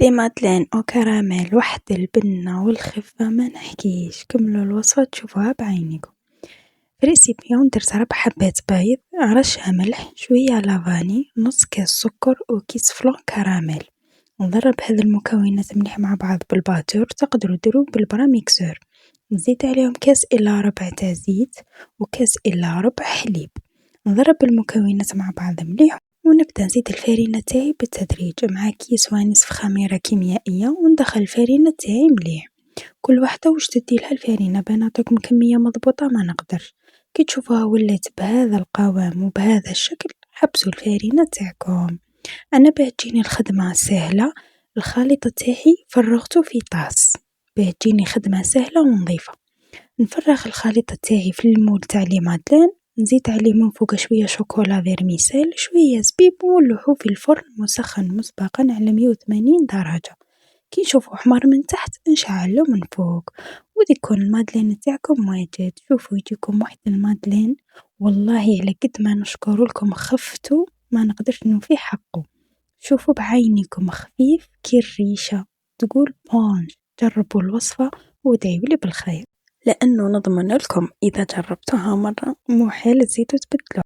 دي مادلين أو كراميل واحد البنة والخفة ما نحكيش، كملوا الوصفة تشوفوها بعينيكم. في ريسيبيون درت ربع حبات بيض، رشها ملح، شوية لافاني، نص كاس سكر وكيس فلون كراميل. نضرب هذ المكونات مليح مع بعض بالباتور، تقدروا ديروه بالبراميكسور. نزيد عليهم كاس إلا ربع تاع زيت وكاس إلا ربع حليب. نضرب المكونات مع بعض مليح ونبدأ نزيد الفرينة تاعي بالتدريج مع كيس ونصف خميرة كيميائية وندخل الفرينة تاعي مليح. كل وحدة واش تديلها الفرينة باه نعطيكم كمية مضبوطة ما نقدرش. كي تشوفوها ولات بهذا القوام وبهذا الشكل حبسوا الفرينة تاعكم. أنا باه تجيني الخدمة سهلة الخليط تاعي فرغته في طاس باه تجيني خدمة سهلة ونظيفة. نفرغ الخليط تاعي في المول تاع لي مادلين، نزيد عليه من فوق شوية شوكولا فيرميسيل شوية زبيب ونولوحو في الفرن مسخن مسبقا على 180 درجة. كي نشوفو حمر من تحت نشعلو من فوق وتكون المادلين تاعكم واجد. شوفوا يجيكم واحد المادلين والله على قد ما نشكرلكم خفتوا ما نقدرش نوفي حقه. شوفوا بعينيكم خفيف كي الريشة تقول بونج. جربوا الوصفة وادعيولي بالخير، لأنه نضمن لكم إذا جربتوها مرة مو حال تزيدوا تبدلوا.